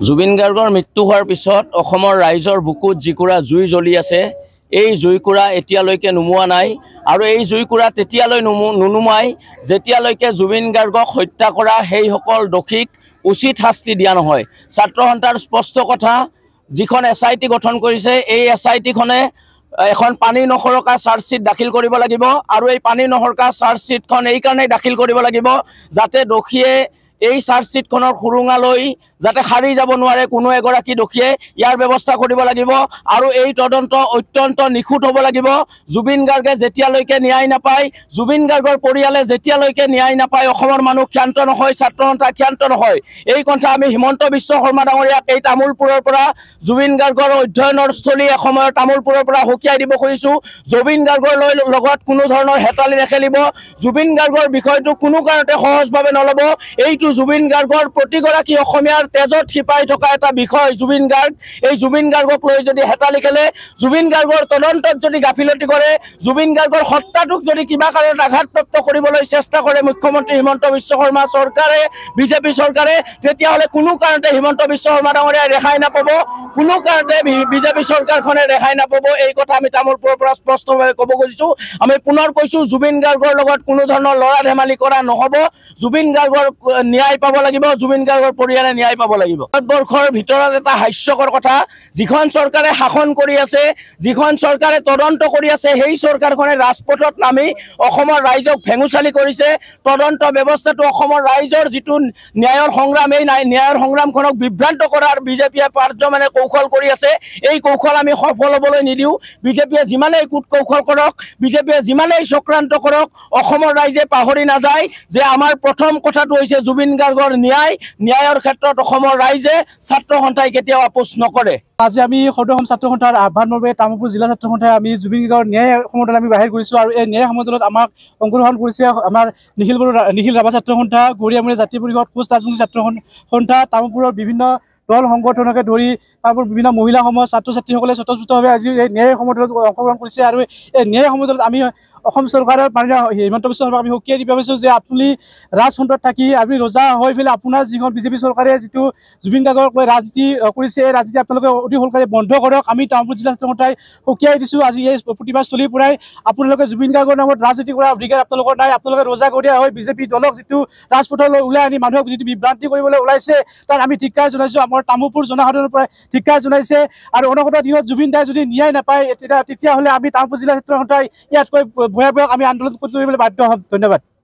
জুবিন গাৰ্গৰ মৃত্যু হোৱাৰ পিছত অসমৰ ৰাইজৰ বুকুত যিকুৰা জুই জ্বলি আছে, এই জুইকুৰা এতিয়ালৈকে নুমুৱা নাই আৰু এই জুইকুৰা তেতিয়ালৈ নুনুমাই যেতিয়ালৈকে জুবিন গাৰ্গক হত্যা কৰা সেইসকল দোষীক উচিত শাস্তি দিয়া নহয়। ছাত্ৰ সন্থাৰ স্পষ্ট কথা, যিখন SIT গঠন কৰিছে এই SITখনে এখন পানী নসৰকা চাৰ্জশ্বিট দাখিল কৰিব লাগিব আৰু এই পানী নসৰকা চাৰ্জশ্বিটখন এই কাৰণে দাখিল কৰিব লাগিব যাতে দোষীয়ে এই চাৰ্জশ্বিটখনৰ সুৰুঙালৈ যাতে সাৰি যাব নোৱাৰে কোনো এগৰাকী দোষীয়ে ইয়াৰ ব্যৱস্থা কৰিব লাগিব আৰু এই তদন্ত অত্যন্ত নিখুঁত হ'ব লাগিব। জুবিন গাৰ্গে যেতিয়ালৈকে ন্যায় নাপায়, জুবিন গাৰ্গৰ পৰিয়ালে যেতিয়ালৈকে ন্যায় নাপায় অসমৰ মানুহ ক্ষান্ত নহয়, ছাত্ৰ সন্থা ক্ষান্ত নহয়। এই কথা আমি হিমন্ত বিশ্ব শৰ্মা ডাঙৰীয়াক এই তামোলপুৰৰ পৰা জুবিন গাৰ্গৰ অধ্যয়নৰ স্থলী এসময়ৰ তামোলপুৰৰ পৰা সকীয়াই দিব খুজিছোঁ। জুবিন গাৰ্গৰ লগত কোনো ধৰণৰ হেতালি নেখেলিব, জুবিন গাৰ্গৰ বিষয়টো কোনো কাৰণতে সহজভাৱে নল'ব। এইটো জুবিন গাৰ্গৰ প্ৰতিগৰাকী অসমীয়াৰ তেজত শিপাই থকা এটা বিষয় জুবিন গাৰ্গ। এই জুবিন গাৰ্গক লৈ যদি হেতালি খেলে, জুবিন গাৰ্গৰ তদন্তত যদি গাফিলতি কৰে, জুবিন গাৰ্গৰ হত্যাটোক যদি কিবা কাৰণত আঘাতপ্ৰাপ্ত কৰিবলৈ চেষ্টা কৰে মুখ্যমন্ত্ৰী হিমন্ত বিশ্ব শৰ্মা চৰকাৰে, বিজেপি চৰকাৰে, তেতিয়াহ'লে কোনো কাৰণতে হিমন্ত বিশ্ব শৰ্মা ডাঙৰীয়াই ৰেহাই নাপাব, কোনো কাৰণতে বিজেপি চৰকাৰখনে ৰেহাই নাপাব। এই কথা আমি তামোলপুৰৰ পৰা স্পষ্টভাৱে ক'ব খুজিছোঁ। আমি পুনৰ কৈছোঁ, জুবিন গাৰ্গৰ লগত কোনো ধৰণৰ লৰা ধেমালি কৰা নহ'ব। জুবিন গাৰ্গৰ ন্যায় পাব লাগিব, জুবিন গাৰ্গৰ পৰিয়ালে ন্যায় পাব লাগিব। ভাৰতবৰ্ষৰ ভিতৰত এটা হাস্যকৰ কথা, যিখন চৰকাৰে শাসন কৰি আছে, যিখন চৰকাৰে তদন্ত কৰি আছে, সেই চৰকাৰখনে ৰাজপথত নামি অসমৰ ৰাইজক ভেঙুচালি কৰিছে। তদন্ত ব্যৱস্থাটো অসমৰ ৰাইজৰ যিটো ন্যায়ৰ সংগ্ৰাম, এই ন্যায়ৰ সংগ্ৰামখনক বিভ্ৰান্ত কৰাৰ বিজেপিয়ে পাৰ্যমানে কৌশল কৰি আছে। এই কৌশল আমি সফল হ'বলৈ নিদিওঁ। বিজেপিয়ে যিমানেই কূট কৌশল কৰক, বিজেপিয়ে যিমানেই চক্ৰান্ত কৰক, অসমৰ ৰাইজে পাহৰি নাযায় যে আমাৰ প্ৰথম কথাটো হৈছে জুবিন গাৰ্গৰ ন্যায়ৰ ক্ষেত্ৰত অসমৰ ৰাইজে ছাত্ৰ সন্থাই কেতিয়াও আপোচ নকৰে। আজি আমি সদৌ অসম ছাত্ৰ সন্থাৰ আহ্বানমৰ্মে তামোলপুৰ জিলা ছাত্ৰ সন্থাই আমি জুবিন গাৰ্গৰ ন্যায় সমদল আমি বাহিৰ কৰিছোঁ আৰু এই ন্যায় সমদলত আমাক অংশগ্ৰহণ কৰিছে আমাৰ নিখিল ৰাভা ছাত্ৰ সন্থা, গৰিয়ামুৰীয়া জাতীয় পৰিষদ, কোচ ৰাজবংশী ছাত্ৰ সন্থা, তামোলপুৰৰ বিভিন্ন দল সংগঠনকে ধৰি তামোলপুৰ বিভিন্ন মহিলা সমাজ, ছাত্ৰ ছাত্ৰীসকলে স্বতঃস্ফূৰ্তভাৱে আজি এই ন্যায় সমদলত অংশগ্ৰহণ কৰিছে আৰু এই ন্যায় সমদলত আমি অসম চৰকাৰৰ হিমন্ত বিশ্ব শৰ্মাক আমি সকীয়াই দিব পাৰিছোঁ যে আপুনি ৰাজতন্ত্ৰত থাকি আপুনি ৰজা হৈ পেলাই আপোনাৰ যিখন বিজেপি চৰকাৰে যিটো জুবিন গাৰ্গক লৈ ৰাজনীতি কৰিছে, এই ৰাজনীতি আপোনালোকে অতি সোনকালে বন্ধ কৰক। আমি তামোলপুৰ জিলা ছাত্ৰ সন্থাই সকীয়াই দিছোঁ আজি এই প্ৰতিবাদস্থলীৰ পৰাই আপোনালোকে জুবিন গাৰ্গৰ নামত ৰাজনীতি কৰাৰ অধিকাৰ আপোনালোকৰ নাই। আপোনালোকে ৰজাগৰীয়া হৈ বিজেপি দলক যিটো ৰাজপথলৈ ওলাই আনি মানুহক যিটো বিভ্ৰান্তি কৰিবলৈ ওলাইছে তাত আমি ধিক্কাৰ জনাইছোঁ। আমাৰ তামোলপুৰ জনসাধাৰণৰ পৰা ধিক্কাৰ জনাইছে আৰু অনাগত দিনত জুবিন দাই যদি ন্যায় নাপায় তেতিয়াহ'লে আমি তামোলপুৰ জিলা ছাত্ৰ সন্থাই ইয়াতকৈ ভয়াৱহ আমি আন্দোলন কৰিবলৈ বাধ্য হ'ম। ধন্যবাদ।